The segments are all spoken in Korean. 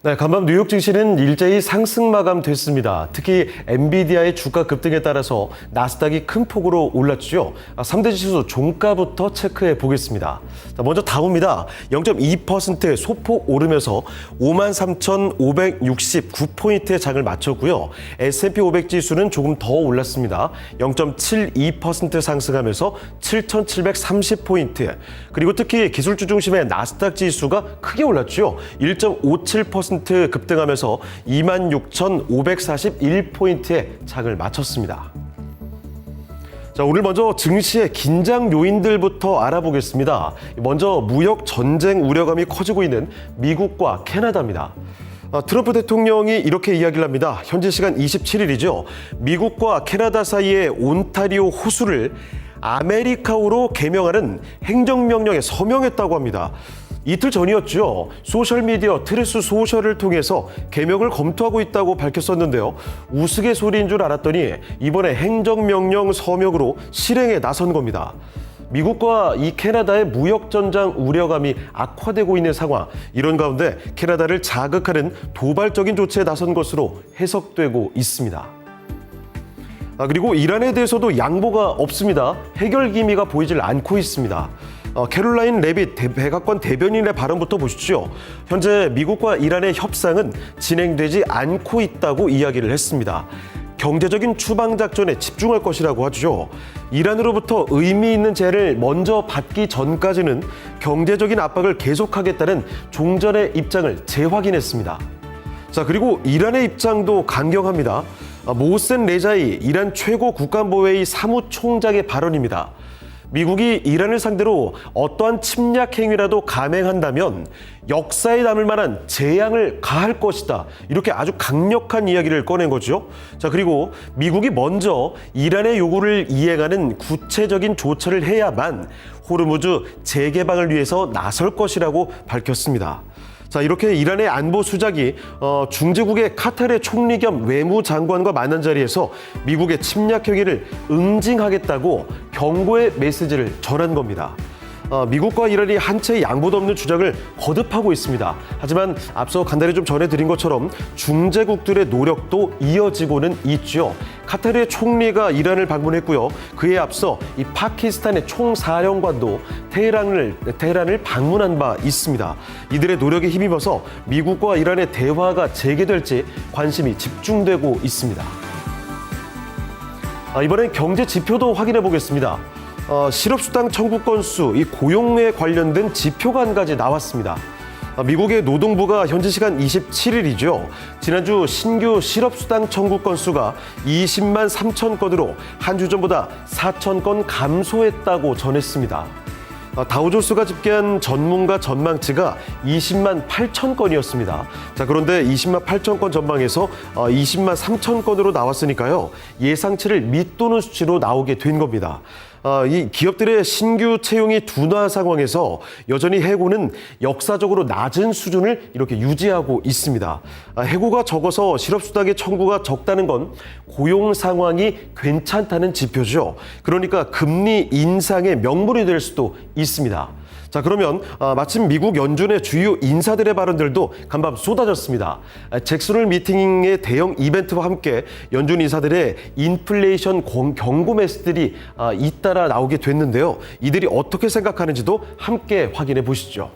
네, 간밤 뉴욕 증시는 일제히 상승 마감됐습니다. 특히 엔비디아의 주가 급등에 따라서 나스닥이 큰 폭으로 올랐죠. 3대 지수 종가부터 체크해 보겠습니다. 자, 먼저 다우입니다. 0.2% 소폭 오르면서 53,569포인트의 장을 마쳤고요. S&P 500 지수는 조금 더 올랐습니다. 0.72% 상승하면서 7,730포인트. 그리고 특히 기술주 중심의 나스닥 지수가 크게 올랐죠. 1.57% 급등하면서 26,541포인트의 장을 마쳤습니다. 자, 오늘 먼저 증시의 긴장 요인들부터 알아보겠습니다. 먼저 무역 전쟁 우려감이 커지고 있는 미국과 캐나다입니다. 트럼프 대통령이 이렇게 이야기를 합니다. 현지 시간 27일이죠. 미국과 캐나다 사이의 온타리오 호수를 아메리카우로 개명하는 행정명령에 서명했다고 합니다. 이틀 전이었죠. 소셜미디어 트루스 소셜을 통해서 개명을 검토하고 있다고 밝혔었는데요. 우스갯소리인 줄 알았더니 이번에 행정명령 서명으로 실행에 나선 겁니다. 미국과 이 캐나다의 무역전장 우려감이 악화되고 있는 상황, 이런 가운데 캐나다를 자극하는 도발적인 조치에 나선 것으로 해석되고 있습니다. 그리고 이란에 대해서도 양보가 없습니다. 해결 기미가 보이질 않고 있습니다. 캐롤라인 레빗 백악관 대변인의 발언부터 보시죠. 현재 미국과 이란의 협상은 진행되지 않고 있다고 이야기를 했습니다. 경제적인 추방작전에 집중할 것이라고 하죠. 이란으로부터 의미 있는 제재를 먼저 받기 전까지는 경제적인 압박을 계속하겠다는 종전의 입장을 재확인했습니다. 자, 그리고 이란의 입장도 강경합니다. 모센 레자이 이란 최고 국가안보회의 사무총장의 발언입니다. 미국이 이란을 상대로 어떠한 침략 행위라도 감행한다면 역사에 남을 만한 재앙을 가할 것이다. 이렇게 아주 강력한 이야기를 꺼낸 거죠. 자, 그리고 미국이 먼저 이란의 요구를 이행하는 구체적인 조처를 해야만 호르무즈 재개방을 위해서 나설 것이라고 밝혔습니다. 자, 이렇게 이란의 안보 수장이 중재국의 카타르의 총리 겸 외무장관과 만난 자리에서 미국의 침략 행위를 응징하겠다고 경고의 메시지를 전한 겁니다. 미국과 이란이 한 채의 양보도 없는 주장을 거듭하고 있습니다. 하지만 앞서 간단히 좀 전해드린 것처럼 중재국들의 노력도 이어지고는 있죠. 카타르의 총리가 이란을 방문했고요. 그에 앞서 이 파키스탄의 총사령관도 테헤란을 방문한 바 있습니다. 이들의 노력에 힘입어서 미국과 이란의 대화가 재개될지 관심이 집중되고 있습니다. 이번엔 경제 지표도 확인해 보겠습니다. 실업수당 청구 건수, 이 고용에 관련된 지표가 한 가지 나왔습니다. 미국의 노동부가 현지 시간 27일이죠. 지난주 신규 실업수당 청구 건수가 20만 3천 건으로 한 주 전보다 4천 건 감소했다고 전했습니다. 다우존스가 집계한 전문가 전망치가 20만 8천 건이었습니다. 자, 그런데 20만 8천 건 전망에서 20만 3천 건으로 나왔으니까요. 예상치를 밑도는 수치로 나오게 된 겁니다. 이 기업들의 신규 채용이 둔화 상황에서 여전히 해고는 역사적으로 낮은 수준을 이렇게 유지하고 있습니다. 해고가 적어서 실업수당의 청구가 적다는 건 고용 상황이 괜찮다는 지표죠. 그러니까 금리 인상의 명분이 될 수도 있습니다. 자, 그러면 마침 미국 연준의 주요 인사들의 발언들도 간밤 쏟아졌습니다. 잭슨홀 미팅의 대형 이벤트와 함께 연준 인사들의 인플레이션 경고 메시지들이 잇따라 나오게 됐는데요. 이들이 어떻게 생각하는지도 함께 확인해 보시죠.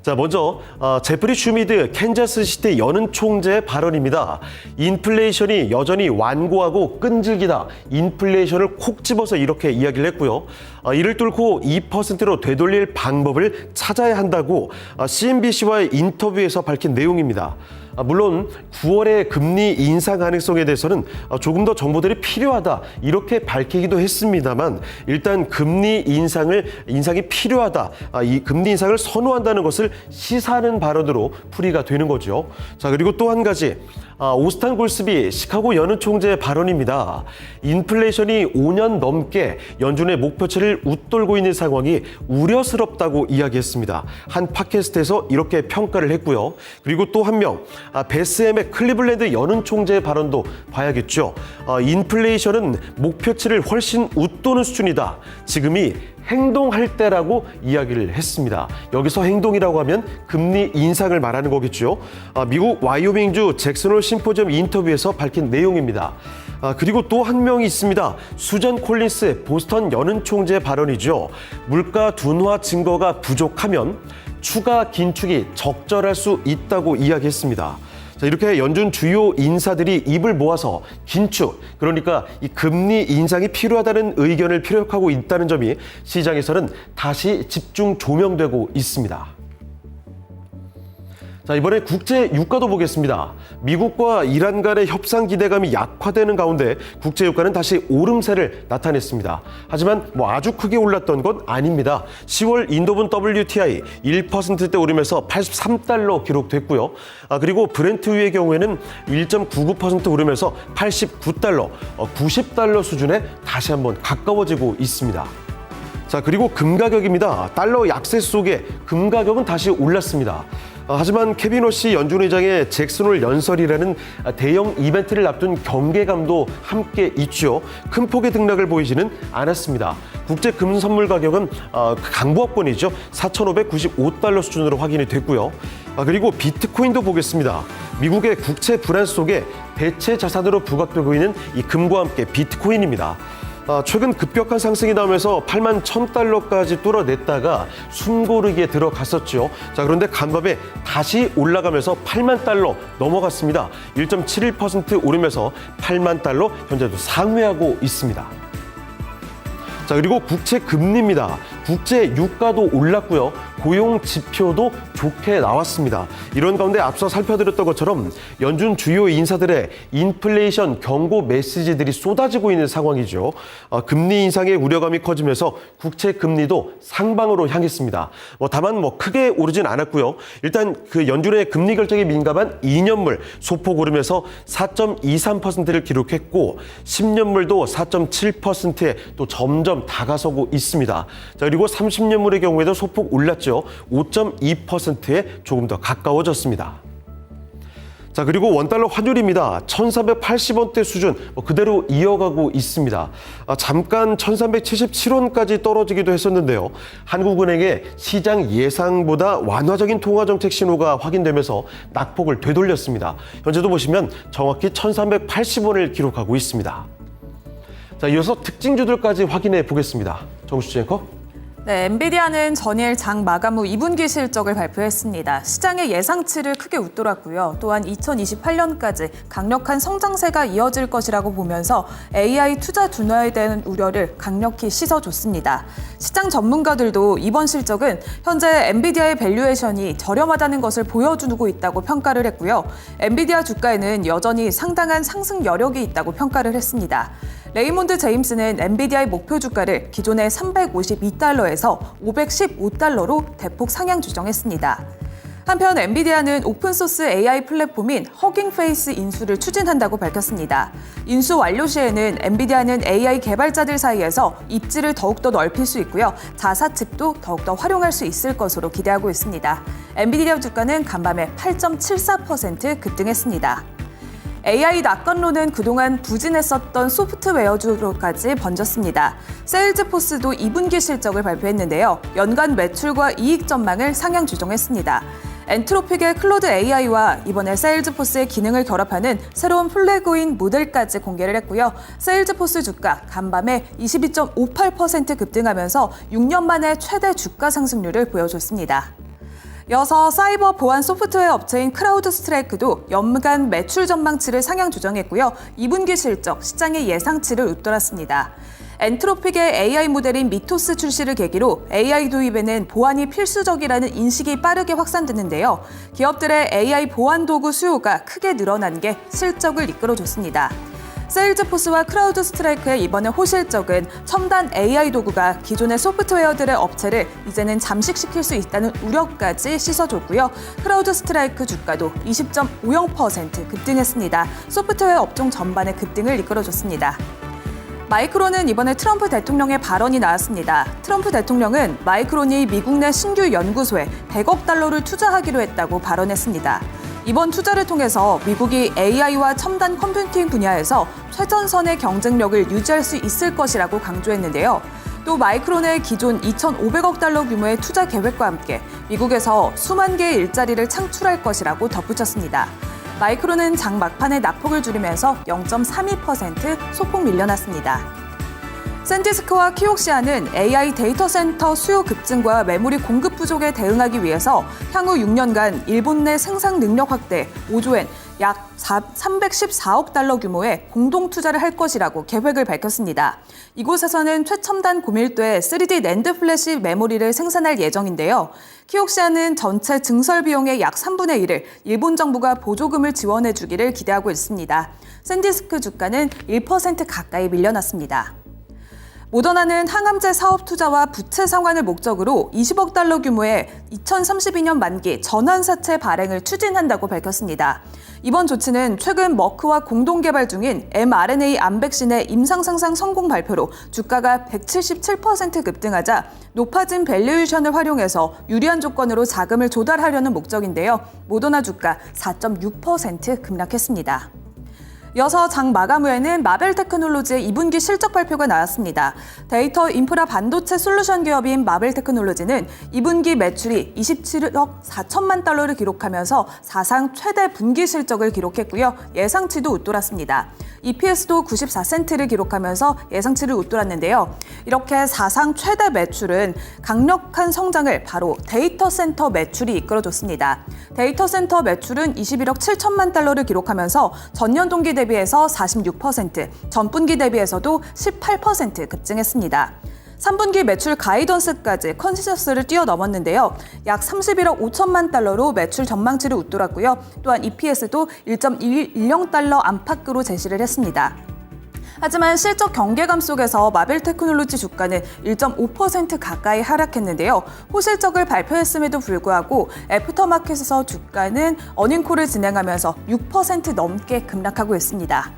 자, 먼저 제프리 슈미드 캔자스시티 연은 총재의 발언입니다. 인플레이션이 여전히 완고하고 끈질기다. 인플레이션을 콕 집어서 이렇게 이야기를 했고요. 이를 뚫고 2%로 되돌릴 방법을 찾아야 한다고 CNBC와의 인터뷰에서 밝힌 내용입니다. 물론 9월의 금리 인상 가능성에 대해서는 조금 더 정보들이 필요하다 이렇게 밝히기도 했습니다만 일단 금리 인상이 필요하다, 이 금리 인상을 선호한다는 것을 시사하는 발언으로 풀이가 되는 거죠. 자, 그리고 또 한 가지 오스탄 골스비 시카고 연은 총재의 발언입니다. 인플레이션이 5년 넘게 연준의 목표치를 웃돌고 있는 상황이 우려스럽다고 이야기했습니다. 한 팟캐스트에서 이렇게 평가를 했고요. 그리고 또 한 명, 베스엠의 클리블랜드 연은 총재의 발언도 봐야겠죠. 인플레이션은 목표치를 훨씬 웃도는 수준이다. 지금이 행동할 때라고 이야기를 했습니다. 여기서 행동이라고 하면 금리 인상을 말하는 거겠죠. 미국 와이오밍주 잭슨홀 심포지엄 인터뷰에서 밝힌 내용입니다. 그리고 또 한 명이 있습니다. 수전 콜린스의 보스턴 연은 총재 발언이죠. 물가 둔화 증거가 부족하면 추가 긴축이 적절할 수 있다고 이야기했습니다. 자, 이렇게 연준 주요 인사들이 입을 모아서 긴축, 그러니까 이 금리 인상이 필요하다는 의견을 피력하고 있다는 점이 시장에서는 다시 집중 조명되고 있습니다. 자, 이번에 국제 유가도 보겠습니다. 미국과 이란 간의 협상 기대감이 약화되는 가운데 국제 유가는 다시 오름세를 나타냈습니다. 하지만 아주 크게 올랐던 건 아닙니다. 10월 인도분 WTI 1%대 오르면서 83달러 기록됐고요. 그리고 브렌트유의 경우에는 1.99% 오르면서 89달러, 90달러 수준에 다시 한번 가까워지고 있습니다. 자, 그리고 금 가격입니다. 달러 약세 속에 금 가격은 다시 올랐습니다. 하지만 케빈 호시 연준 의장의 잭슨홀 연설이라는 대형 이벤트를 앞둔 경계감도 함께 있죠. 큰 폭의 등락을 보이지는 않았습니다. 국제 금 선물 가격은 강보합권이죠. 4,595달러 수준으로 확인이 됐고요. 그리고 비트코인도 보겠습니다. 미국의 국채 불안 속에 대체 자산으로 부각되고 있는 이 금과 함께 비트코인입니다. 최근 급격한 상승이 나오면서 8만 1,000달러까지 뚫어냈다가 숨고르기에 들어갔었죠. 자, 그런데 간밤에 다시 올라가면서 8만 달러 넘어갔습니다. 1.71% 오르면서 8만 달러 현재도 상회하고 있습니다. 자, 그리고 국채 금리입니다. 국제 유가도 올랐고요. 고용 지표도 좋게 나왔습니다. 이런 가운데 앞서 살펴드렸던 것처럼 연준 주요 인사들의 인플레이션 경고 메시지들이 쏟아지고 있는 상황이죠. 금리 인상의 우려감이 커지면서 국채 금리도 상방으로 향했습니다. 다만 크게 오르진 않았고요. 일단 그 연준의 금리 결정에 민감한 2년물 소폭 오르면서 4.23%를 기록했고 10년물도 4.7%에 또 점점 다가서고 있습니다. 자, 그리고 30년물의 경우에도 소폭 올랐죠. 5.2%에 조금 더 가까워졌습니다. 자, 그리고 원달러 환율입니다. 1,380원대 수준 그대로 이어가고 있습니다. 잠깐 1,377원까지 떨어지기도 했었는데요. 한국은행의 시장 예상보다 완화적인 통화정책 신호가 확인되면서 낙폭을 되돌렸습니다. 현재도 보시면 정확히 1,380원을 기록하고 있습니다. 자, 이어서 특징주들까지 확인해 보겠습니다. 정수진 앵커. 네, 엔비디아는 전일 장 마감 후 2분기 실적을 발표했습니다. 시장의 예상치를 크게 웃돌았고요. 또한 2028년까지 강력한 성장세가 이어질 것이라고 보면서 AI 투자 둔화에 대한 우려를 강력히 씻어줬습니다. 시장 전문가들도 이번 실적은 현재 엔비디아의 밸류에이션이 저렴하다는 것을 보여주고 있다고 평가를 했고요. 엔비디아 주가에는 여전히 상당한 상승 여력이 있다고 평가를 했습니다. 레이몬드 제임스는 엔비디아의 목표 주가를 기존의 352달러에서 515달러로 대폭 상향 조정했습니다. 한편 엔비디아는 오픈소스 AI 플랫폼인 허깅페이스 인수를 추진한다고 밝혔습니다. 인수 완료 시에는 엔비디아는 AI 개발자들 사이에서 입지를 더욱더 넓힐 수 있고요. 자사칩도 더욱더 활용할 수 있을 것으로 기대하고 있습니다. 엔비디아 주가는 간밤에 8.74% 급등했습니다. AI 낙관론은 그동안 부진했었던 소프트웨어주로까지 번졌습니다. 세일즈포스도 2분기 실적을 발표했는데요. 연간 매출과 이익 전망을 상향 조정했습니다. 엔트로픽의 클로드 AI와 이번에 세일즈포스의 기능을 결합하는 새로운 플래그인 모델까지 공개를 했고요. 세일즈포스 주가 간밤에 22.58% 급등하면서 6년 만에 최대 주가 상승률을 보여줬습니다. 이어서 사이버 보안 소프트웨어 업체인 크라우드 스트라이크도 연간 매출 전망치를 상향 조정했고요. 2분기 실적, 시장의 예상치를 웃돌았습니다. 엔트로픽의 AI 모델인 미토스 출시를 계기로 AI 도입에는 보안이 필수적이라는 인식이 빠르게 확산됐는데요. 기업들의 AI 보안 도구 수요가 크게 늘어난 게 실적을 이끌어줬습니다. 세일즈포스와 크라우드 스트라이크의 이번의 호실적은 첨단 AI 도구가 기존의 소프트웨어들의 업체를 이제는 잠식시킬 수 있다는 우려까지 씻어줬고요. 크라우드 스트라이크 주가도 20.50% 급등했습니다. 소프트웨어 업종 전반의 급등을 이끌어줬습니다. 마이크론은 이번에 트럼프 대통령의 발언이 나왔습니다. 트럼프 대통령은 마이크론이 미국 내 신규 연구소에 100억 달러를 투자하기로 했다고 발언했습니다. 이번 투자를 통해서 미국이 AI와 첨단 컴퓨팅 분야에서 최전선의 경쟁력을 유지할 수 있을 것이라고 강조했는데요. 또 마이크론의 기존 2,500억 달러 규모의 투자 계획과 함께 미국에서 수만 개의 일자리를 창출할 것이라고 덧붙였습니다. 마이크론은 장 막판에 낙폭을 줄이면서 0.32% 소폭 밀려났습니다. 샌디스크와 키옥시아는 AI 데이터 센터 수요 급증과 메모리 공급 부족에 대응하기 위해서 향후 6년간 일본 내 생산 능력 확대 5조엔 약 314억 달러 규모의 공동 투자를 할 것이라고 계획을 밝혔습니다. 이곳에서는 최첨단 고밀도의 3D 낸드 플래시 메모리를 생산할 예정인데요. 키옥시아는 전체 증설 비용의 약 3분의 1을 일본 정부가 보조금을 지원해 주기를 기대하고 있습니다. 샌디스크 주가는 1% 가까이 밀려났습니다. 모더나는 항암제 사업 투자와 부채 상환을 목적으로 20억 달러 규모의 2032년 만기 전환사채 발행을 추진한다고 밝혔습니다. 이번 조치는 최근 머크와 공동 개발 중인 mRNA 암 백신의 임상 생산 성공 발표로 주가가 177% 급등하자 높아진 밸류에이션을 활용해서 유리한 조건으로 자금을 조달하려는 목적인데요. 모더나 주가 4.6% 급락했습니다. 이어서 장 마감 후에는 마벨 테크놀로지의 2분기 실적 발표가 나왔습니다. 데이터 인프라 반도체 솔루션 기업인 마벨 테크놀로지는 2분기 매출이 27억 4천만 달러를 기록하면서 사상 최대 분기 실적을 기록했고요. 예상치도 웃돌았습니다. EPS도 94센트를 기록하면서 예상치를 웃돌았는데요. 이렇게 사상 최대 매출은 강력한 성장을 바로 데이터 센터 매출이 이끌어줬습니다. 데이터 센터 매출은 21억 7천만 달러를 기록하면서 전년 동기 대비해서 46%, 전분기 대비해서도 18% 급증했습니다. 3분기 매출 가이던스까지 컨센서스를 뛰어넘었는데요. 약 31억 5천만 달러로 매출 전망치를 웃돌았고요. 또한 EPS도 1.10달러 안팎으로 제시를 했습니다. 하지만 실적 경계감 속에서 마벨 테크놀로지 주가는 1.5% 가까이 하락했는데요. 호실적을 발표했음에도 불구하고 애프터마켓에서 주가는 어닝콜을 진행하면서 6% 넘게 급락하고 있습니다.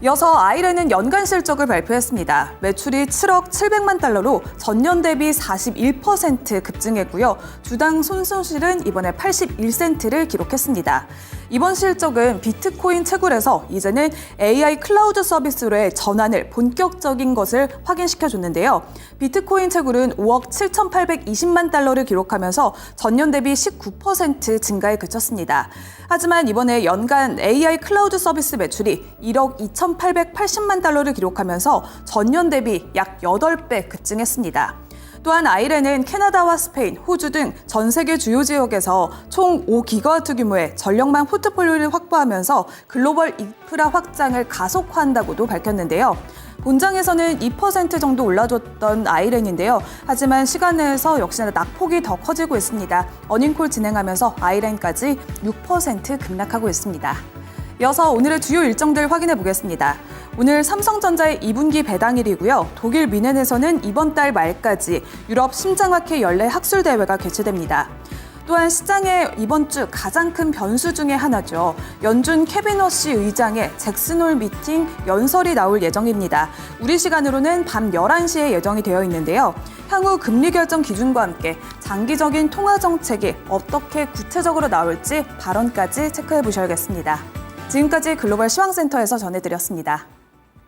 이어서 아이렌은 연간 실적을 발표했습니다. 매출이 7억 700만 달러로 전년 대비 41% 급증했고요. 주당 손실은 이번에 81센트를 기록했습니다. 이번 실적은 비트코인 채굴에서 이제는 AI 클라우드 서비스로의 전환을 본격적인 것을 확인시켜줬는데요. 비트코인 채굴은 5억 7,820만 달러를 기록하면서 전년 대비 19% 증가에 그쳤습니다. 하지만 이번에 연간 AI 클라우드 서비스 매출이 1억 2,880만 달러를 기록하면서 전년 대비 약 8배 급증했습니다. 또한 아이렌은 캐나다와 스페인, 호주 등 전 세계 주요 지역에서 총 5기가와트 규모의 전력망 포트폴리오를 확보하면서 글로벌 인프라 확장을 가속화한다고도 밝혔는데요. 본장에서는 2% 정도 올라줬던 아이렌인데요. 하지만 시간 내에서 역시나 낙폭이 더 커지고 있습니다. 어닝콜 진행하면서 아이렌까지 6% 급락하고 있습니다. 이어서 오늘의 주요 일정들 확인해 보겠습니다. 오늘 삼성전자의 2분기 배당일이고요. 독일 뮌헨에서는 이번 달 말까지 유럽 심장학회 연례 학술대회가 개최됩니다. 또한 시장의 이번 주 가장 큰 변수 중에 하나죠. 연준 케빈 허시 의장의 잭슨홀 미팅 연설이 나올 예정입니다. 우리 시간으로는 밤 11시에 예정이 되어 있는데요. 향후 금리 결정 기준과 함께 장기적인 통화 정책이 어떻게 구체적으로 나올지 발언까지 체크해 보셔야겠습니다. 지금까지 글로벌 시황센터에서 전해드렸습니다.